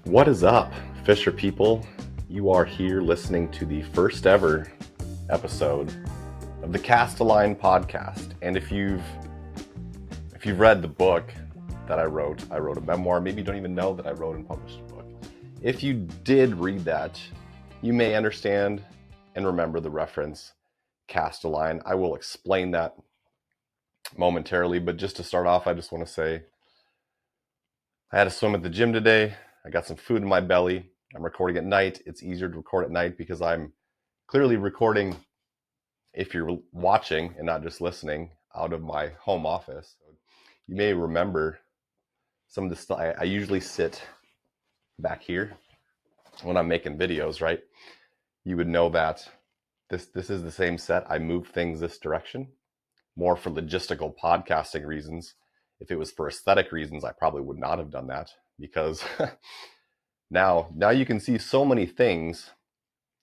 What is up, Fisher people? You are here listening to the first ever episode of the Cast a Line podcast. And if you've read the book that I wrote a memoir. Maybe you don't even know that I wrote and published a book. If you did read that, you may understand and remember the reference cast a line. I will explain that momentarily, but just to start off, I just want to say I had a swim at the gym today. I got some food in my belly. I'm recording at night. It's easier to record at night because I'm clearly recording, if you're watching and not just listening, out of my home office. You may remember some of the stuff. I usually sit back here when I'm making videos, right? You would know that this is the same set. I move things this direction more for logistical podcasting reasons. If it was for aesthetic reasons, I probably would not have done that, because now you can see so many things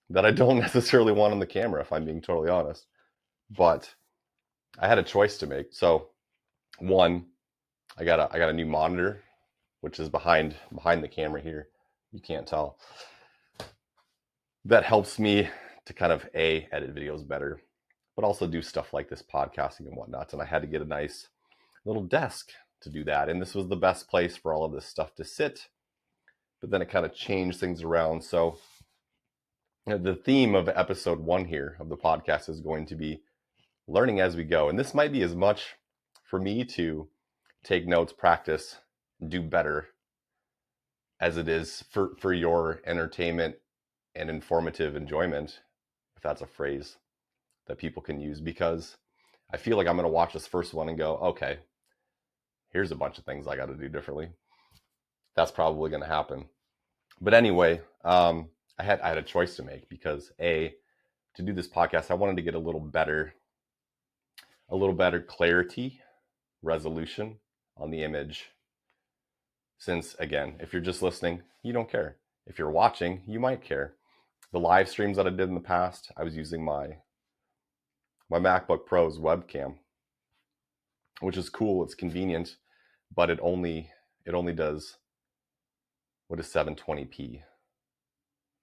that I don't necessarily want on the camera, if I'm being totally honest. But I had a choice to make. So one, I got a new monitor, which is behind the camera here. You can't tell. That helps me to kind of edit videos better, but also do stuff like this podcasting and whatnot. And I had to get a nice little desk to do that. And this was the best place for all of this stuff to sit. But then it kind of changed things around. So the theme of episode 1 here of the podcast is going to be learning as we go. And this might be as much for me to take notes, practice, do better, as it is for your entertainment and informative enjoyment, if that's a phrase that people can use. Because I feel like I'm going to watch this first one and go, okay, here's a bunch of things I got to do differently. That's probably going to happen. But anyway, I had a choice to make, because to do this podcast, I wanted to get a little better clarity, resolution on the image. Since, again, if you're just listening, you don't care. If you're watching, you might care. The live streams that I did in the past, I was using my MacBook Pro's webcam, which is cool. It's convenient, but it only does, what is 720p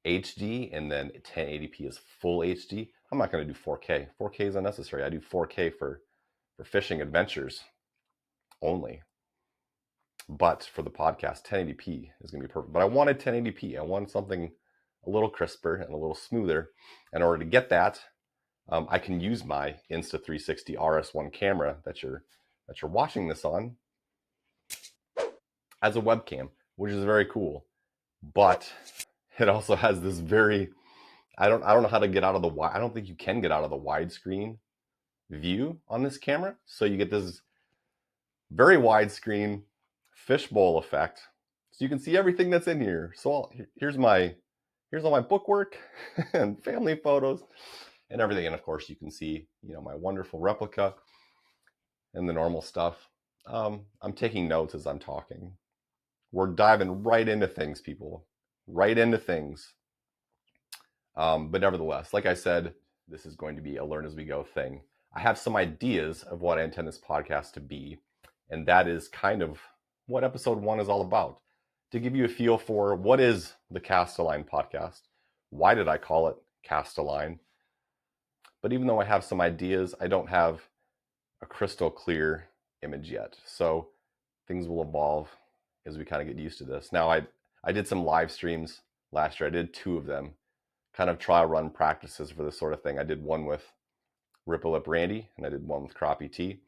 HD, and then 1080p is full HD. I'm not going to do 4K. 4K is unnecessary. I do 4K for fishing adventures only. But for the podcast, 1080p is going to be perfect. But I wanted 1080p. I wanted something a little crisper and a little smoother. In order to get that, I can use my Insta360 RS1 camera that you're watching this on as a webcam, which is very cool. But it also has this very, I don't know how to get out of the wide. I don't think you can get out of the widescreen view on this camera. So you get this very widescreen fishbowl effect. So you can see everything that's in here. So here's all my bookwork and family photos and everything. And of course you can see, my wonderful replica and the normal stuff. I'm taking notes as I'm talking. We're diving right into things, people. Right into things. But nevertheless, like I said, this is going to be a learn as we go thing. I have some ideas of what I intend this podcast to be, and that is kind of what episode 1 is all about. To give you a feel for what is the Cast a Line podcast. Why did I call it Cast a Line? But even though I have some ideas, I don't have a crystal clear image yet. So things will evolve as we kind of get used to this. Now, I did some live streams last year. I did 2 of them, kind of trial run practices for this sort of thing. I did one with Ripple Lip Randy, and I did one with Crappie T.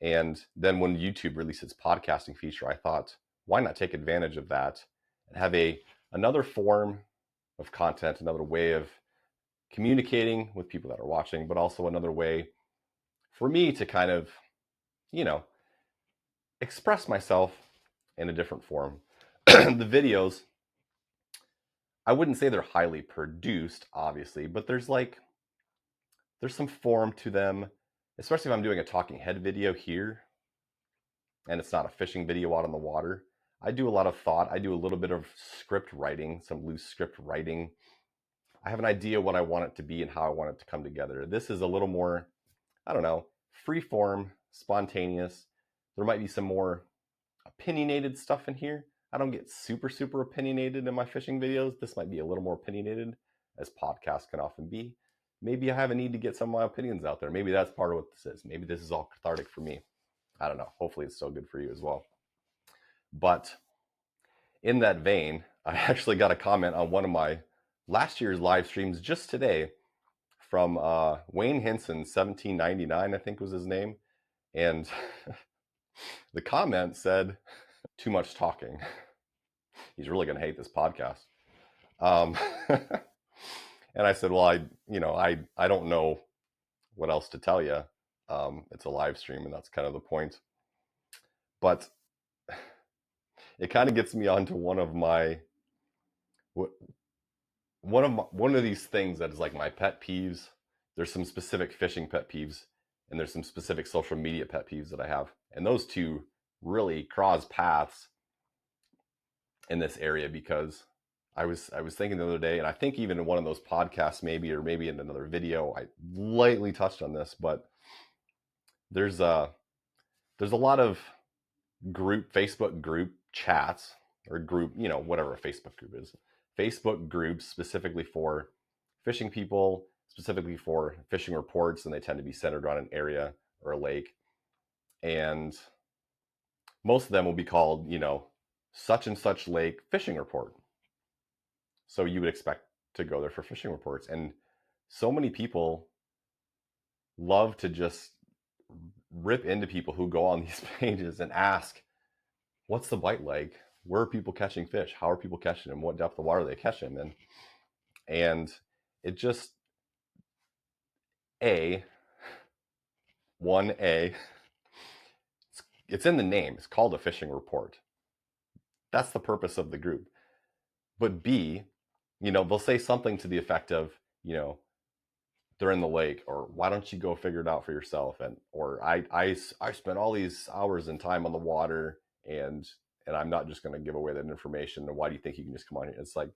And then when YouTube released its podcasting feature, I thought, why not take advantage of that and have another form of content, another way of communicating with people that are watching, but also another way for me to kind of, express myself in a different form. The videos, I wouldn't say they're highly produced, obviously, but there's some form to them, especially if I'm doing a talking head video here and it's not a fishing video out on the water. I do a lot of thought. I do a little bit of script writing, some loose script writing. I have an idea what I want it to be and how I want it to come together. This is a little more, I don't know, free form, spontaneous. There might be some more opinionated stuff in here, I don't get super opinionated in my fishing videos. This might be a little more opinionated, as podcasts can often be. Maybe I have a need to get some of my opinions out there. Maybe that's part of what this is. Maybe this is all cathartic for me. I don't know. Hopefully it's still good for you as well. But in that vein, I actually got a comment on one of my last year's live streams just today from Wayne Hinson, 1799, I think was his name. And the comment said, too much talking. He's really going to hate this podcast. And I said, well, I don't know what else to tell you. It's a live stream, and that's kind of the point. But it kind of gets me onto one of these things that is like my pet peeves. There's some specific fishing pet peeves, and there's some specific social media pet peeves that I have, and those two really cross paths in this area, because I was thinking the other day, and I think even in one of those podcasts, maybe in another video, I lightly touched on this, but there's a lot of Facebook group chats, or group, whatever a Facebook group is, Facebook groups specifically for fishing people, specifically for fishing reports, and they tend to be centered around an area or a lake. And most of them will be called, such and such lake fishing report. So you would expect to go there for fishing reports. And so many people love to just rip into people who go on these pages and ask, what's the bite like? Where are people catching fish? How are people catching them? What depth of water are they catching them in? And it just, it's in the name. It's called a fishing report. That's the purpose of the group. But B, they'll say something to the effect of, they're in the lake, or why don't you go figure it out for yourself? Or I spent all these hours and time on the water, and I'm not just going to give away that information. And why do you think you can just come on here? It's like,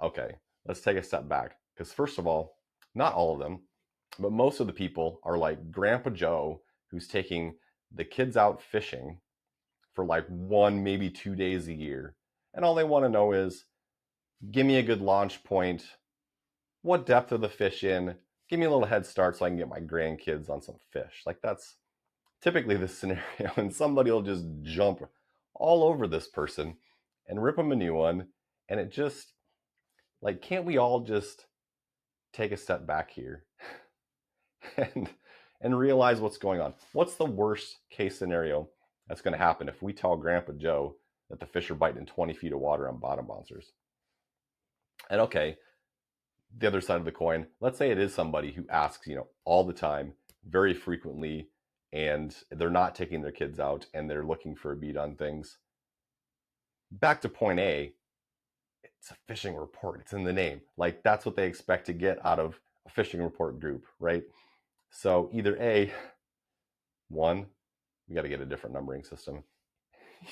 okay, let's take a step back. Because first of all, not all of them, but most of the people are like Grandpa Joe, who's taking the kids out fishing for like 1, maybe 2 days a year. And all they want to know is, give me a good launch point. What depth are the fish in? Give me a little head start so I can get my grandkids on some fish. Like, that's typically the scenario. And somebody will just jump all over this person and rip them a new one. And it just, like, can't we all just take a step back here and realize what's going on? What's the worst case scenario that's going to happen if we tell Grandpa Joe that the fish are biting in 20 feet of water on bottom bouncers? And okay, the other side of the coin, let's say it is somebody who asks, all the time, very frequently, and they're not taking their kids out and they're looking for a beat on things. Back to point A, it's a fishing report. It's in the name. Like, that's what they expect to get out of a fishing report group, right? So either A, one, we got to get a different numbering system.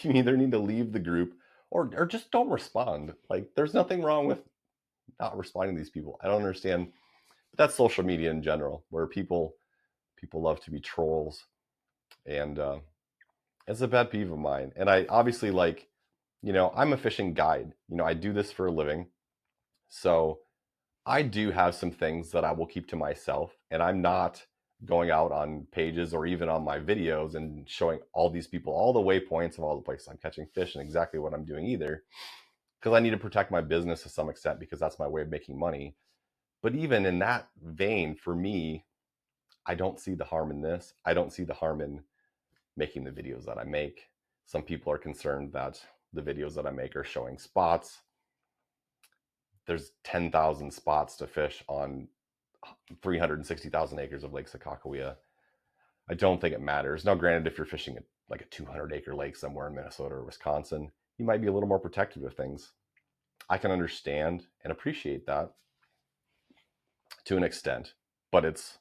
You either need to leave the group or just don't respond. Like, there's nothing wrong with not responding to these people. I don't understand. But that's social media in general, where people love to be trolls. And it's a pet peeve of mine. And I obviously, I'm a fishing guide. I do this for a living. So I do have some things that I will keep to myself. And I'm not going out on pages or even on my videos and showing all these people all the waypoints of all the places I'm catching fish and exactly what I'm doing either, because I need to protect my business to some extent, because that's my way of making money. But even in that vein, for me, I don't see the harm in this. I don't see the harm in making the videos that I make. Some people are concerned that the videos that I make are showing spots. There's 10,000 spots to fish on 360,000 acres of Lake Sakakawea. I don't think it matters. Now, granted, if you're fishing at like a 200-acre lake somewhere in Minnesota or Wisconsin, you might be a little more protective of things. I can understand and appreciate that to an extent, but it's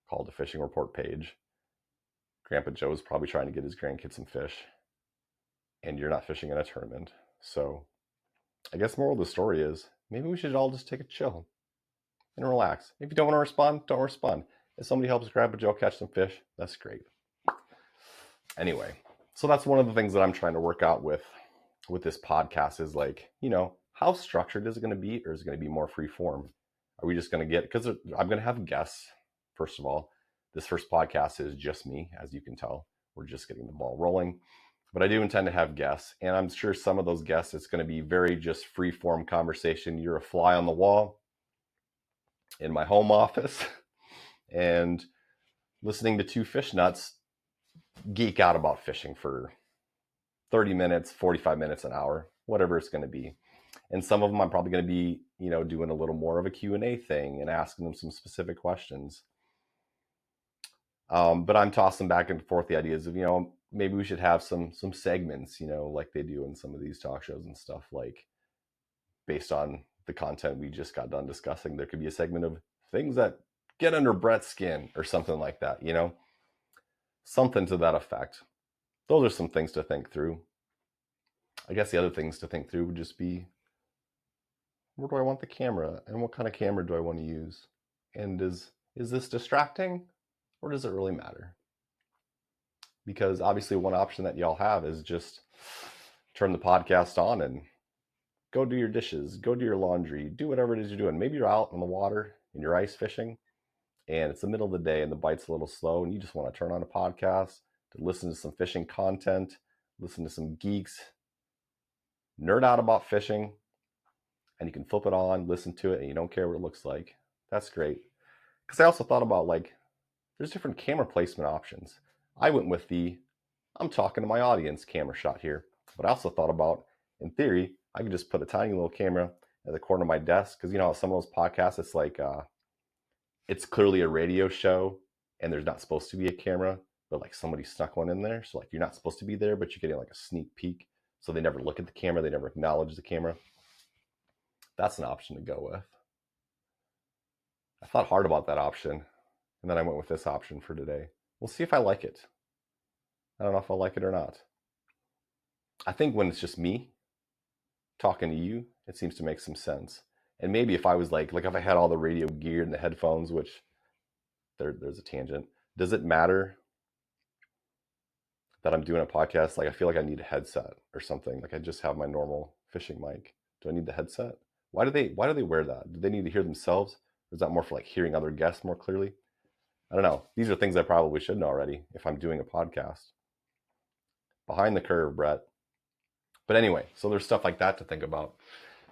called a fishing report page. Grandpa Joe's probably trying to get his grandkids some fish, and you're not fishing in a tournament. So I guess moral of the story is, maybe we should all just take a chill and relax. If you don't want to respond, don't respond. If somebody helps Grandpa Joe catch some fish, that's great. Anyway, so that's one of the things that I'm trying to work out with with this podcast is like, how structured is it going to be, or is it going to be more free form? Are we just going to get, because I'm going to have guests, first of all. This first podcast is just me, as you can tell. We're just getting the ball rolling. But I do intend to have guests, and I'm sure some of those guests, it's going to be very just free form conversation. You're a fly on the wall in my home office and listening to two fish nuts geek out about fishing for 30 minutes, 45 minutes, an hour, whatever it's going to be. And some of them I'm probably going to be, doing a little more of a Q&A thing and asking them some specific questions. But I'm tossing back and forth the ideas of, maybe we should have some segments, like they do in some of these talk shows and stuff, like based on the content we just got done discussing. There could be a segment of things that get under Brett's skin or something like that, something to that effect. Those are some things to think through. I guess the other things to think through would just be, where do I want the camera, and what kind of camera do I want to use? And is this distracting, or does it really matter? Because obviously one option that y'all have is just turn the podcast on and go do your dishes, go do your laundry, do whatever it is you're doing. Maybe you're out on the water and you're ice fishing and it's the middle of the day and the bite's a little slow and you just want to turn on a podcast to listen to some fishing content, listen to some geeks nerd out about fishing, and you can flip it on, listen to it, and you don't care what it looks like. That's great. Because I also thought about, like, there's different camera placement options. I went with I'm talking to my audience camera shot here. But I also thought about, in theory, I could just put a tiny little camera at the corner of my desk. Because how some of those podcasts, it's like, it's clearly a radio show and there's not supposed to be a camera, but like somebody snuck one in there. So like you're not supposed to be there, but you're getting like a sneak peek. So they never look at the camera. They never acknowledge the camera. That's an option to go with. I thought hard about that option, and then I went with this option for today. We'll see if I like it. I don't know if I'll like it or not. I think when it's just me talking to you, it seems to make some sense. And maybe if I was like if I had all the radio gear and the headphones, which there's a tangent. Does it matter that I'm doing a podcast? Like I feel like I need a headset or something. Like I just have my normal fishing mic. Do I need the headset? Why do they wear that? Do they need to hear themselves? Or is that more for like hearing other guests more clearly? I don't know. These are things I probably should know already if I'm doing a podcast. Behind the curve, Brett. But anyway, so there's stuff like that to think about.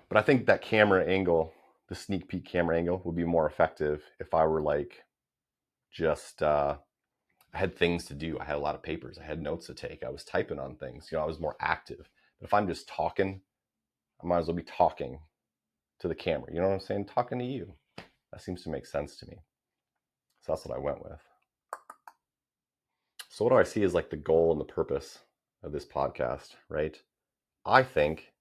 But I think that camera angle, the sneak peek camera angle, would be more effective if I were like just, I had things to do. I had a lot of papers. I had notes to take. I was typing on things. I was more active. But if I'm just talking, I might as well be talking to the camera. You know what I'm saying? Talking to you. That seems to make sense to me. So that's what I went with. So what do I see as like the goal and the purpose of this podcast, right? I think,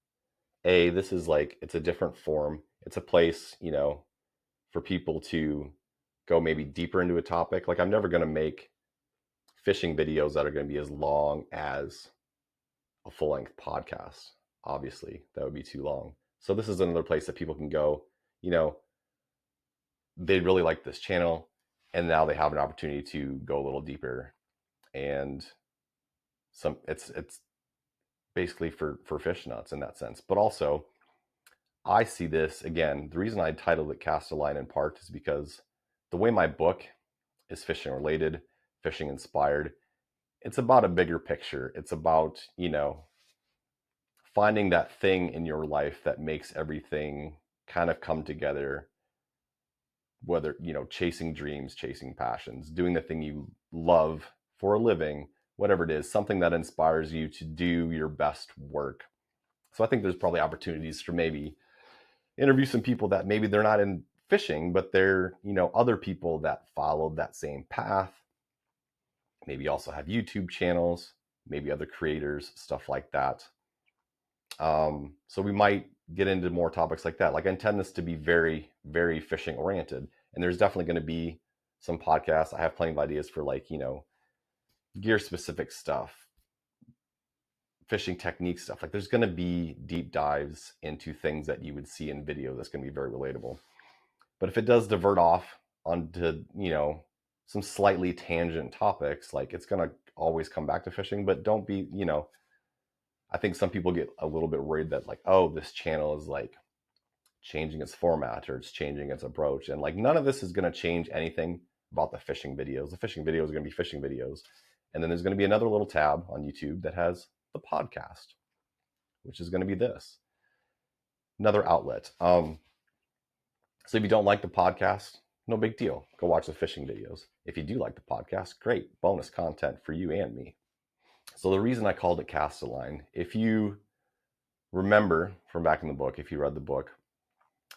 this is like, it's a different form. It's a place, for people to go maybe deeper into a topic. Like I'm never going to make fishing videos that are going to be as long as a full-length podcast. Obviously, that would be too long. So this is another place that people can go, they really like this channel and now they have an opportunity to go a little deeper, and it's basically for fish nuts in that sense. But also I see this, again, the reason I titled it Cast a Line in part is because the way my book is fishing related, fishing inspired, it's about a bigger picture. It's about, finding that thing in your life that makes everything kind of come together, whether, chasing dreams, chasing passions, doing the thing you love for a living, whatever it is, something that inspires you to do your best work. So I think there's probably opportunities for maybe interview some people that maybe they're not in fishing, but they're, other people that followed that same path. Maybe also have YouTube channels, maybe other creators, stuff like that. So we might get into more topics like that. Like I intend this to be very, very fishing oriented. And there's definitely going to be some podcasts. I have plenty of ideas for like, gear specific stuff, fishing technique stuff. Like there's going to be deep dives into things that you would see in video that's going to be very relatable. But if it does divert off onto, some slightly tangent topics, like it's going to always come back to fishing, but don't be, I think some people get a little bit worried that like, oh, this channel is like changing its format or it's changing its approach. And like none of this is going to change anything about the fishing videos. The fishing videos are going to be fishing videos. And then there's going to be another little tab on YouTube that has the podcast, which is going to be this. Another outlet. So if you don't like the podcast, no big deal. Go watch the fishing videos. If you do like the podcast, great. Bonus content for you and me. So the reason I called it Cast a Line, if you remember from back in the book, if you read the book,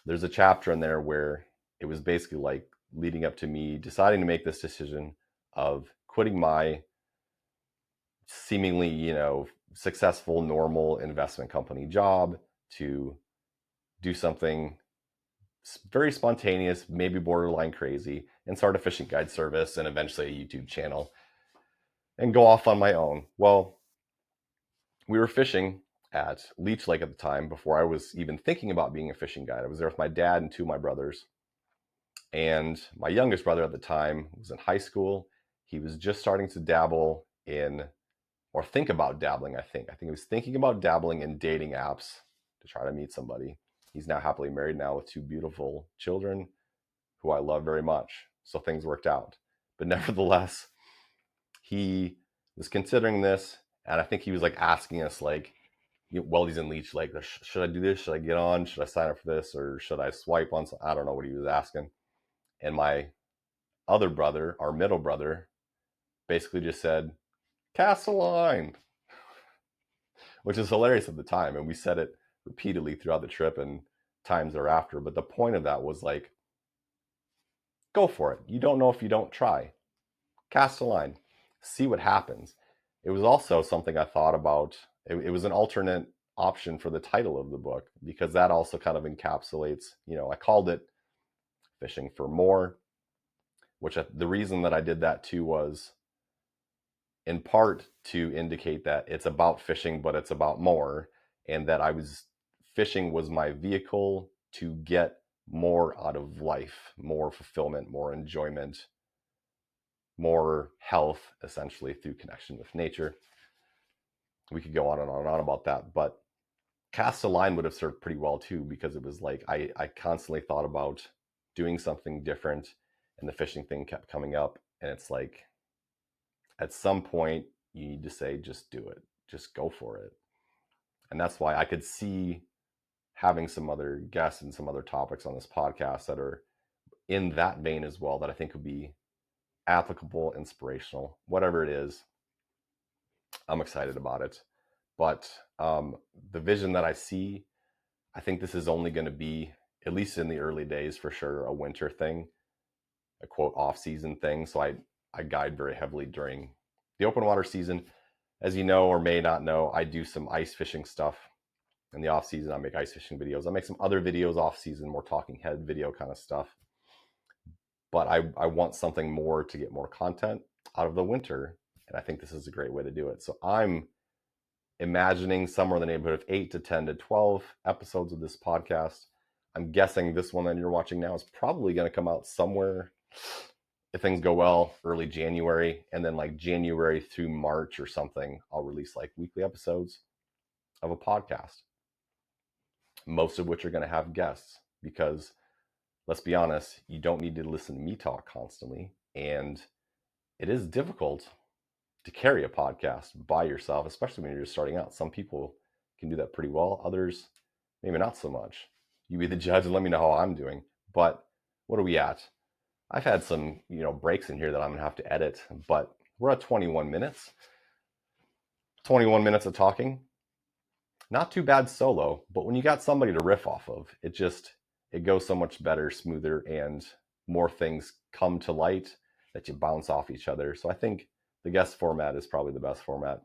there's a chapter in there where it was basically like leading up to me deciding to make this decision of quitting my seemingly, successful, normal investment company job to do something very spontaneous, maybe borderline crazy, and start a fishing guide service and eventually a YouTube channel and go off on my own. Well, we were fishing at Leech Lake at the time before I was even thinking about being a fishing guide. I was there with my dad and two of my brothers. And my youngest brother at the time was in high school. He was just starting to dabble in, or think about dabbling, I think. He was thinking about dabbling in dating apps to try to meet somebody. He's now happily married now with two beautiful children who I love very much. So things worked out. But nevertheless, he was considering this. And I think he was like asking us like, while he's in Leech Lake, should I do this? Should I get on? Should I sign up for this? Or should I swipe on? I don't know what he was asking. And my other brother, our middle brother, basically just said, cast a line, which is hilarious at the time. And we said it repeatedly throughout the trip and times thereafter. But the point of that was like, go for it. You don't know if you don't try. Cast a line, see what happens. It was also something I thought about. It was an alternate option for the title of the book because that also kind of encapsulates, I called it Fishing for More, which the reason that I did that too was in part to indicate that it's about fishing, but it's about more, and that fishing was my vehicle to get more out of life, more fulfillment, more enjoyment, more health, essentially through connection with nature. We could go on and on and on about that, but Cast a Line would have served pretty well too, because it was like I constantly thought about doing something different, and the fishing thing kept coming up, and it's like at some point you need to say, just do it, just go for it. And that's why I could see having some other guests and some other topics on this podcast that are in that vein as well, that I think would be applicable, inspirational, whatever it is. I'm excited about it. But the vision that I see, I think this is only going to be, at least in the early days for sure, a winter thing, a quote off-season thing. So I guide very heavily during the open water season. As you know or may not know, I do some ice fishing stuff. In the off season, I make ice fishing videos. I make some other videos off season, more talking head video kind of stuff. But I want something more to get more content out of the winter. And I think this is a great way to do it. So I'm imagining somewhere in the neighborhood of 8 to 10 to 12 episodes of this podcast. I'm guessing this one that you're watching now is probably going to come out somewhere, if things go well, early January. And then like January through March or something, I'll release like weekly episodes of a podcast, most of which are going to have guests, because let's be honest, you don't need to listen to me talk constantly. And it is difficult to carry a podcast by yourself, especially when you're just starting out. Some people can do that pretty well. Others, maybe not so much. You be the judge and let me know how I'm doing. But what are we at? I've had some, breaks in here that I'm gonna have to edit, but we're at 21 minutes. 21 minutes of talking. Not too bad solo, but when you got somebody to riff off of, it goes so much better, smoother, and more things come to light that you bounce off each other. So I think the guest format is probably the best format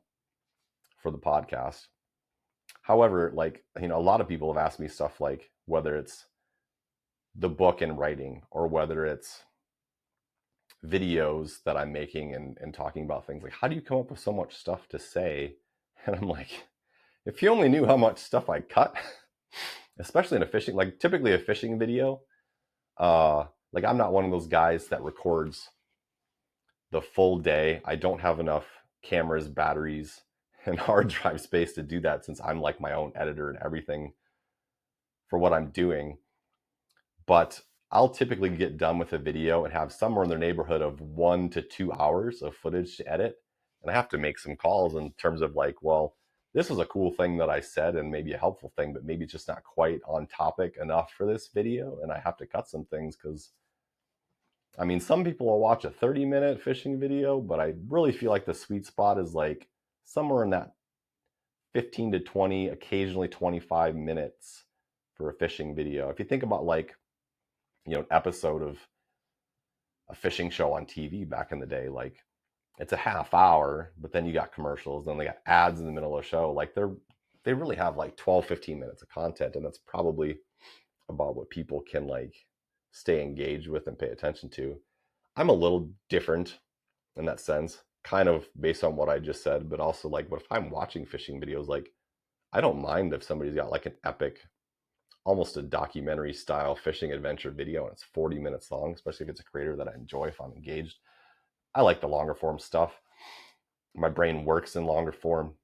for the podcast. However, a lot of people have asked me stuff like whether it's the book and writing or whether it's videos that I'm making and talking about things like, how do you come up with so much stuff to say? And I'm like, if you only knew how much stuff I cut, especially in a fishing, like typically a fishing video, I'm not one of those guys that records the full day. I don't have enough cameras, batteries, and hard drive space to do that, since I'm like my own editor and everything for what I'm doing. But I'll typically get done with a video and have somewhere in the neighborhood of 1 to 2 hours of footage to edit. And I have to make some calls in terms of like, well, this was a cool thing that I said and maybe a helpful thing, but maybe it's just not quite on topic enough for this video. And I have to cut some things because, I mean, some people will watch a 30-minute fishing video, but I really feel like the sweet spot is like somewhere in that 15 to 20, occasionally 25 minutes for a fishing video. If you think about like, an episode of a fishing show on TV back in the day, like it's a half hour, but then you got commercials, then they got ads in the middle of the show. Like they really have like 12, 15 minutes of content. And that's probably about what people can like stay engaged with and pay attention to. I'm a little different in that sense, kind of based on what I just said, but also like, what if I'm watching fishing videos? Like, I don't mind if somebody's got like an epic, almost a documentary style fishing adventure video and it's 40 minutes long, especially if it's a creator that I enjoy, if I'm engaged. I like the longer form stuff. My brain works in longer form.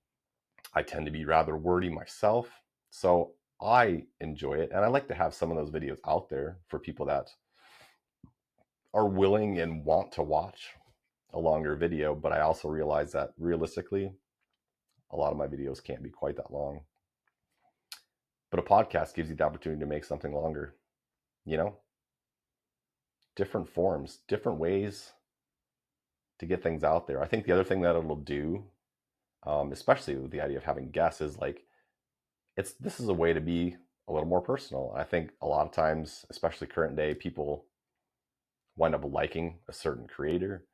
I tend to be rather wordy myself, so I enjoy it. And I like to have some of those videos out there for people that are willing and want to watch a longer video. But I also realize that realistically, a lot of my videos can't be quite that long. But a podcast gives you the opportunity to make something longer, different forms, different ways to get things out there. I think the other thing that it'll do, especially with the idea of having guests, is like, this is a way to be a little more personal. I think a lot of times, especially current day, people wind up liking a certain creator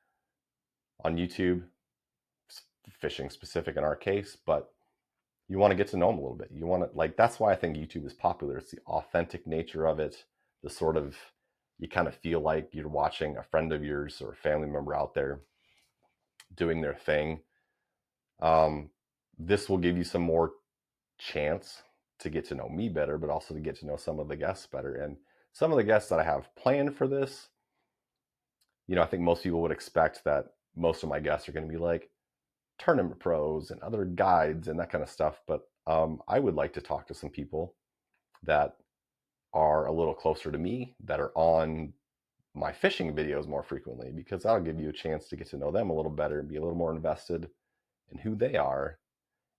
on YouTube, fishing specific in our case, but you want to get to know them a little bit. You want to, like, that's why I think YouTube is popular. It's the authentic nature of it, the sort of, you kind of feel like you're watching a friend of yours or a family member out there doing their thing. This will give you some more chance to get to know me better, but also to get to know some of the guests better. And some of the guests that I have planned for this, I think most people would expect that most of my guests are going to be like tournament pros and other guides and that kind of stuff. But I would like to talk to some people that are a little closer to me, that are on my fishing videos more frequently, because that'll give you a chance to get to know them a little better and be a little more invested in who they are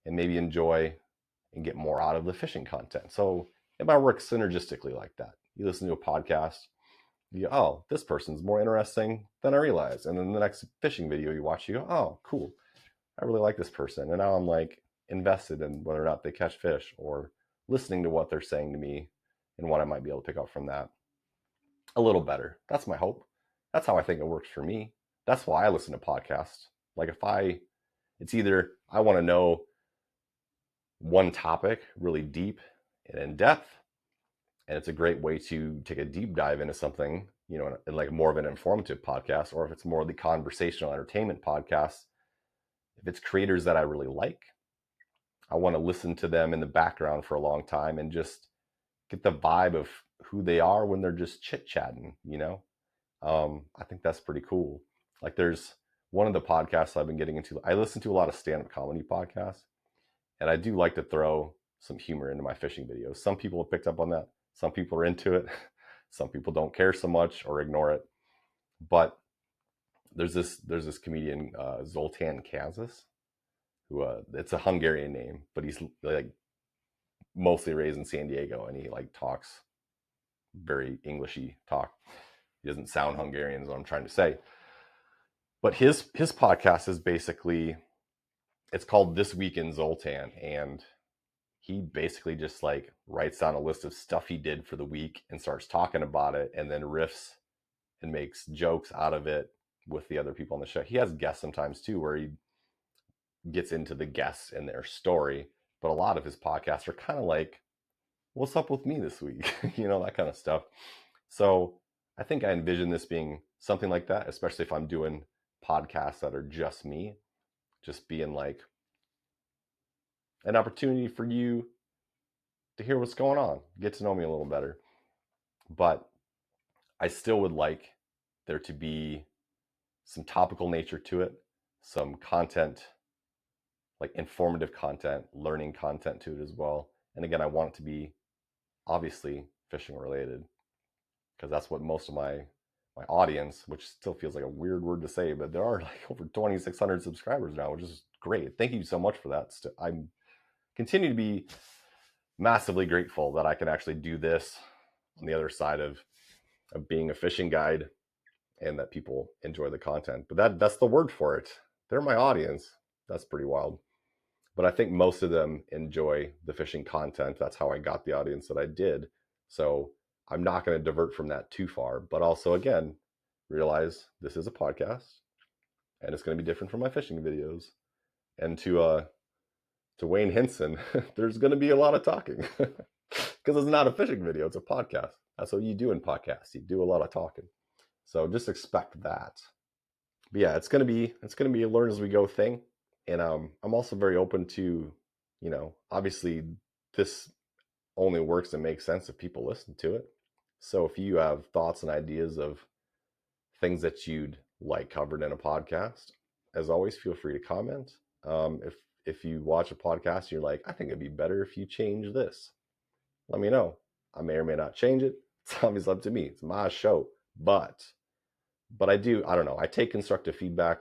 and maybe enjoy and get more out of the fishing content. So it might work synergistically like that. You listen to a podcast, you go, oh, this person's more interesting than I realized. And then the next fishing video you watch, you go, oh, cool. I really like this person. And now I'm like invested in whether or not they catch fish, or listening to what they're saying to me and what I might be able to pick up from that a little better. That's my hope. That's how I think it works for me. That's why I listen to podcasts. Like it's either I want to know one topic really deep and in depth, and it's a great way to take a deep dive into something, in like more of an informative podcast, or if it's more of the conversational entertainment podcast, if it's creators that I really like, I want to listen to them in the background for a long time and just get the vibe of who they are when they're just chit-chatting, I think that's pretty cool. Like, there's one of the podcasts I've been getting into. I listen to a lot of stand-up comedy podcasts, and I do like to throw some humor into my fishing videos. Some people have picked up on that. Some people are into it. Some people don't care so much or ignore it. But there's this comedian, Zoltan Kazis, who it's a Hungarian name, but he's like mostly raised in San Diego, and he like talks very Englishy talk. He doesn't sound Hungarian, is what I'm trying to say. But his podcast is basically, it's called This Week in Zoltan, and he basically just like writes down a list of stuff he did for the week and starts talking about it, and then riffs and makes jokes out of it with the other people on the show. He has guests sometimes too, where he gets into the guests and their story. But a lot of his podcasts are kind of like, what's up with me this week? That kind of stuff. So I think I envision this being something like that, especially if I'm doing podcasts that are just me, just being like an opportunity for you to hear what's going on, get to know me a little better. But I still would like there to be some topical nature to it, some content like informative content, learning content to it as well. And again, I want it to be obviously fishing related, because that's what most of my audience, which still feels like a weird word to say, but there are like over 2,600 subscribers now, which is great. Thank you so much for that. I'm continue to be massively grateful that I can actually do this on the other side of being a fishing guide, and that people enjoy the content. But that's the word for it. They're my audience. That's pretty wild. But I think most of them enjoy the fishing content. That's how I got the audience that I did. So I'm not going to divert from that too far. But also, again, realize this is a podcast, and it's going to be different from my fishing videos. And to Wayne Hinson, there's going to be a lot of talking because it's not a fishing video; it's a podcast. That's what you do in podcasts. You do a lot of talking. So just expect that. But yeah, it's gonna be a learn as we go thing. And I'm also very open to, obviously this only works and makes sense if people listen to it. So if you have thoughts and ideas of things that you'd like covered in a podcast, as always, feel free to comment. If you watch a podcast and you're like, I think it'd be better if you change this, let me know. I may or may not change it. It's obviously up to me. It's my show. But I don't know. I take constructive feedback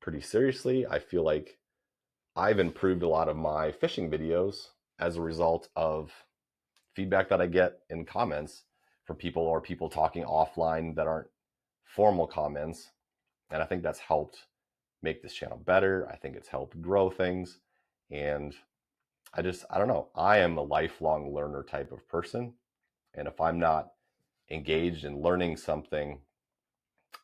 pretty seriously. I feel like I've improved a lot of my fishing videos as a result of feedback that I get in comments from people, or people talking offline that aren't formal comments. And I think that's helped make this channel better. I think it's helped grow things. And I don't know. I am a lifelong learner type of person. And if I'm not engaged in learning something,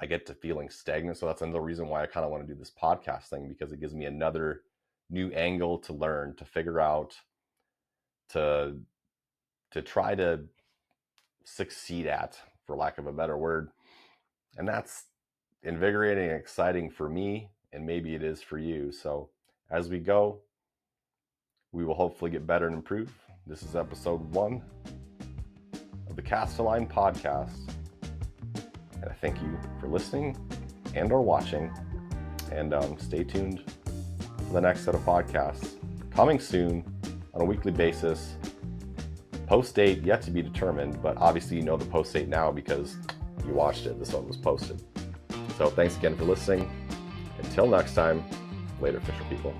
I get to feeling stagnant. So that's another reason why I kind of want to do this podcast thing, because it gives me another new angle to learn, to figure out, to try to succeed at, for lack of a better word. And that's invigorating and exciting for me, and maybe it is for you. So as we go, we will hopefully get better and improve. This is episode 1 of the Cast-A-Line podcast. And I thank you for listening and or watching. And stay tuned for the next set of podcasts coming soon on a weekly basis. Post date yet to be determined, but obviously you know the post date now because you watched it. This one was posted. So thanks again for listening. Until next time, later, fisher people.